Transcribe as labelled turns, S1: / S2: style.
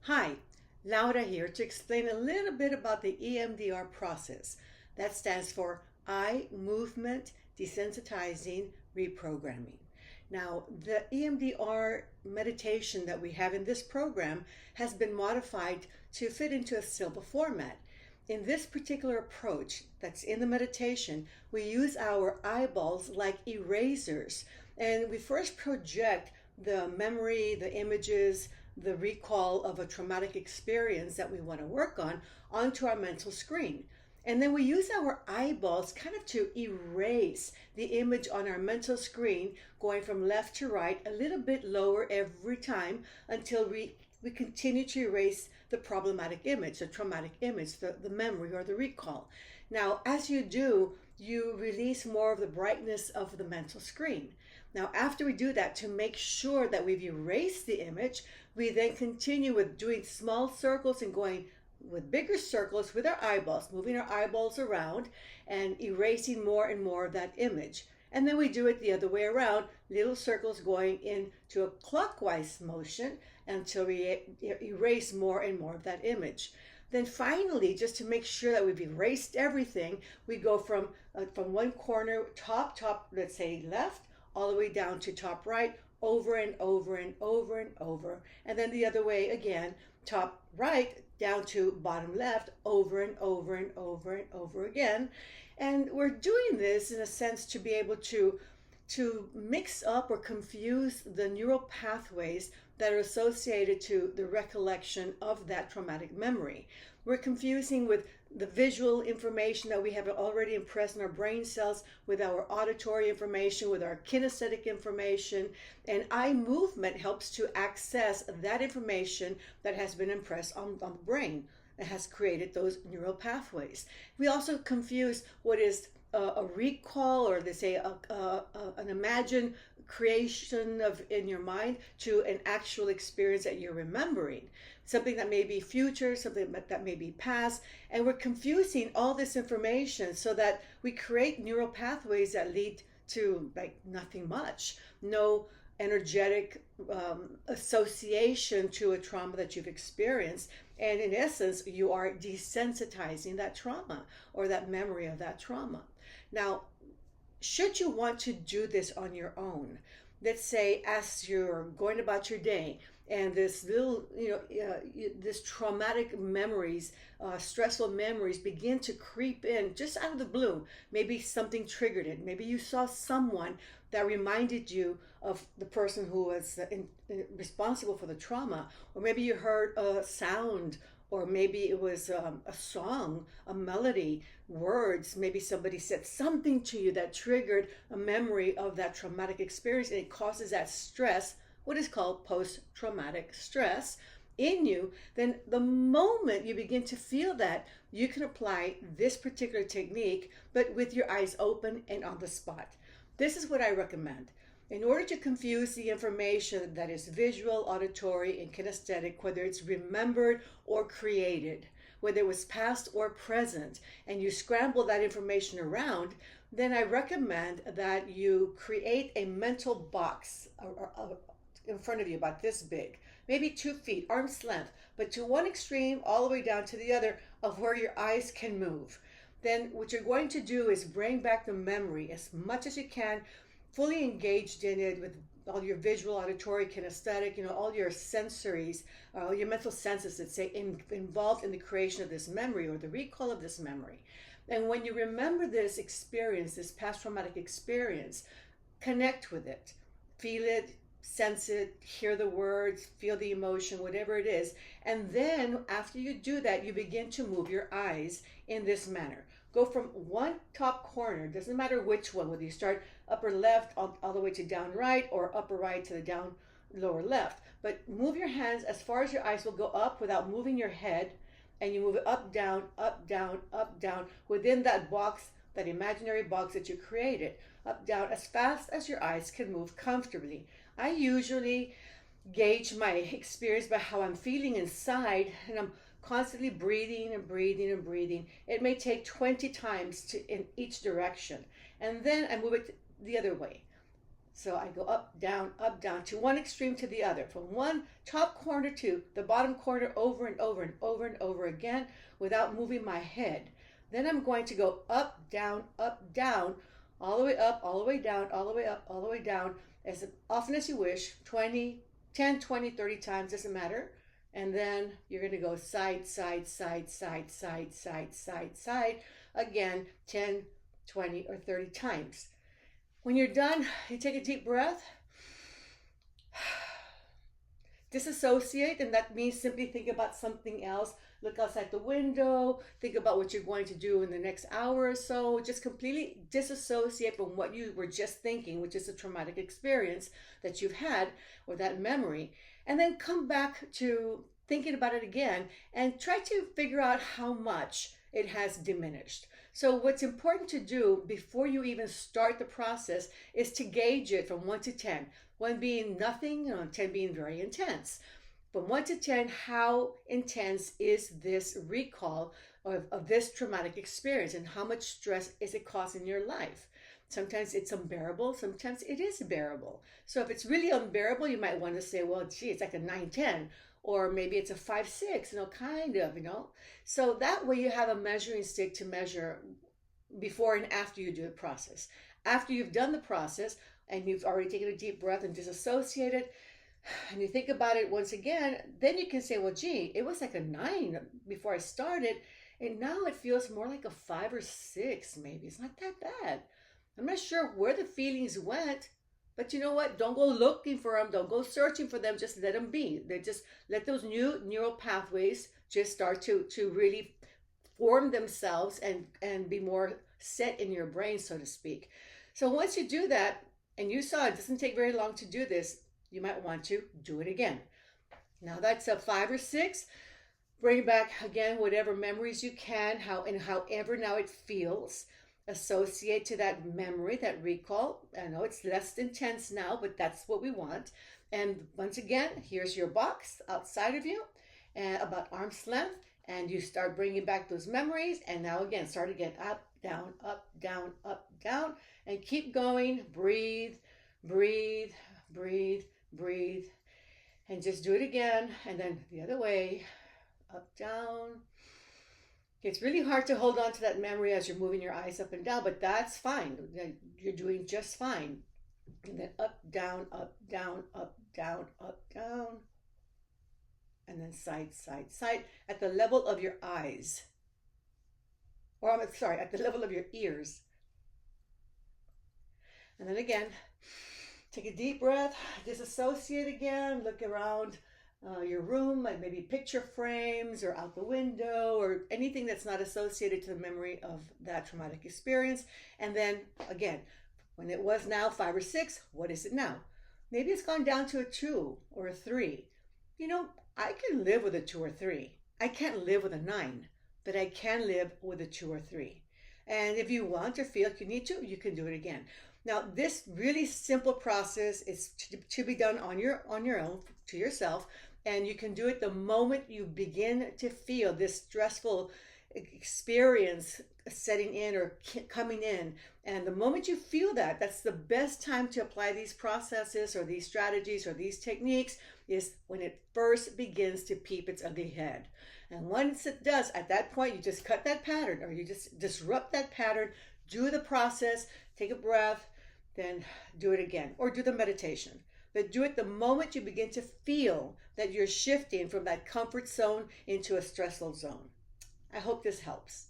S1: Hi, Laura here to explain a little bit about the EMDR process. That stands for Eye Movement Desensitizing Reprogramming. Now, the EMDR meditation that we have in this program has been modified to fit into a Silva format. In this particular approach that's in the meditation, we use our eyeballs like erasers, and we first project the memory, the images, the recall of a traumatic experience that we want to work on onto our mental screen. And then we use our eyeballs kind of to erase the image on our mental screen, going from left to right, a little bit lower every time until we continue to erase the problematic image, the traumatic image, the memory or the recall. Now, as you do, you release more of the brightness of the mental screen. Now, after we do that, to make sure that we've erased the image, we then continue with doing small circles and going with bigger circles with our eyeballs, moving our eyeballs around and erasing more and more of that image. And then we do it the other way around, little circles going into a clockwise motion until we erase more and more of that image. Then finally, just to make sure that we've erased everything, we go from one corner, top, let's say left, all the way down to top right, over and over and over and over. And then the other way again, top right down to bottom left, over and over and over and over again. And we're doing this in a sense to be able to mix up or confuse the neural pathways that are associated to the recollection of that traumatic memory. We're confusing with the visual information that we have already impressed in our brain cells with our auditory information, with our kinesthetic information, and eye movement helps to access that information that has been impressed on the brain that has created those neural pathways. We also confuse what is a recall, or they say an imagined creation of in your mind, to an actual experience that you're remembering, something that may be future, something that may be past, and we're confusing all this information so that we create neural pathways that lead to like nothing much, no energetic association to a trauma that you've experienced. And in essence, you are desensitizing that trauma or that memory of that trauma. Now, should you want to do this on your own, let's say as you're going about your day and this little, this traumatic memories, stressful memories begin to creep in just out of the blue. Maybe something triggered it. Maybe you saw someone that reminded you of the person who was responsible for the trauma, or maybe you heard a sound, or maybe it was a song, a melody, words. Maybe somebody said something to you that triggered a memory of that traumatic experience, and it causes that stress, what is called post-traumatic stress, in you. Then the moment you begin to feel that, you can apply this particular technique, but with your eyes open and on the spot. This is what I recommend. In order to confuse the information that is visual, auditory, and kinesthetic, whether it's remembered or created, whether it was past or present, and you scramble that information around, then I recommend that you create a mental box in front of you about this big, maybe 2 feet, arm's length, but to one extreme all the way down to the other of where your eyes can move. Then what you're going to do is bring back the memory as much as you can, fully engaged in it with all your visual, auditory, kinesthetic, all your sensories, all your mental senses, let's say, involved in the creation of this memory or the recall of this memory. And when you remember this experience, this past traumatic experience, connect with it, feel it, sense it, hear the words, feel the emotion, whatever it is. And then after you do that, you begin to move your eyes in this manner. Go from one top corner, doesn't matter which one, whether you start upper left all the way to down right, or upper right to the down lower left. But move your hands as far as your eyes will go up without moving your head, and you move it up, down, up, down, up, down, within that box, that imaginary box that you created, up, down, as fast as your eyes can move comfortably. I usually gauge my experience by how I'm feeling inside, and I'm constantly breathing and breathing and breathing. It may take 20 times in each direction, and then I move it the other way. So I go up, down, to one extreme to the other, from one top corner to the bottom corner, over and over and over and over again without moving my head. Then I'm going to go up, down, all the way up, all the way down, all the way up, all the way down, as often as you wish, 20, 10, 20, 30 times, doesn't matter. And then you're going to go side, side, side, side, side, side, side, side, again, 10, 20, or 30 times. When you're done, you take a deep breath, disassociate, and that means simply think about something else. Look outside the window, think about what you're going to do in the next hour or so. Just completely disassociate from what you were just thinking, which is a traumatic experience that you've had, or that memory. And then come back to thinking about it again and try to figure out how much it has diminished. So what's important to do before you even start the process is to gauge it from 1 to 10. 1 being nothing, 10 being very intense. From 1 to 10, how intense is this recall of this traumatic experience, and how much stress is it causing your life? Sometimes it's unbearable, sometimes it is bearable. So if it's really unbearable, you might want to say, well, gee, it's like a 9-10, or maybe it's a 5-6, kind of. So that way you have a measuring stick to measure before and after you do the process. After you've done the process and you've already taken a deep breath and disassociated, and you think about it once again, then you can say, well, gee, it was like a 9 before I started, and now it feels more like a 5 or 6, maybe. It's not that bad. I'm not sure where the feelings went, but you know what? Don't go looking for them. Don't go searching for them. Just let them be. They just let those new neural pathways just start to really form themselves and be more set in your brain, so to speak. So once you do that, and you saw it doesn't take very long to do this, you might want to do it again. Now that's a 5 or 6. Bring back again whatever memories you can, however now it feels. Associate to that memory, that recall. I know it's less intense now, but that's what we want. And once again, here's your box outside of you, about arm's length, and you start bringing back those memories. And now again, start again, up, down, and keep going. Breathe, breathe, breathe, breathe, and just do it again. And then the other way, up, down. It's really hard to hold on to that memory as you're moving your eyes up and down, but that's fine. You're doing just fine. And then up, down, up, down, up, down, up, down. And then side, side, side, at the level of your eyes. Or I'm sorry, at the level of your ears. And then again, take a deep breath, disassociate again, look around your room, like maybe picture frames or out the window or anything that's not associated to the memory of that traumatic experience. And then again, when it was now 5 or 6, what is it now? Maybe it's gone down to a 2 or a 3. I can live with a 2 or 3. I can't live with a 9, but I can live with a 2 or 3. And if you want or feel like you need to, you can do it again. Now, this really simple process is to be done on your own, to yourself, and you can do it the moment you begin to feel this stressful experience setting in or coming in. And the moment you feel that, that's the best time to apply these processes or these strategies or these techniques, is when it first begins to peep its ugly head. And once it does, at that point, you just cut that pattern, or you just disrupt that pattern, do the process, take a breath, then do it again, or do the meditation. But do it the moment you begin to feel that you're shifting from that comfort zone into a stressful zone. I hope this helps.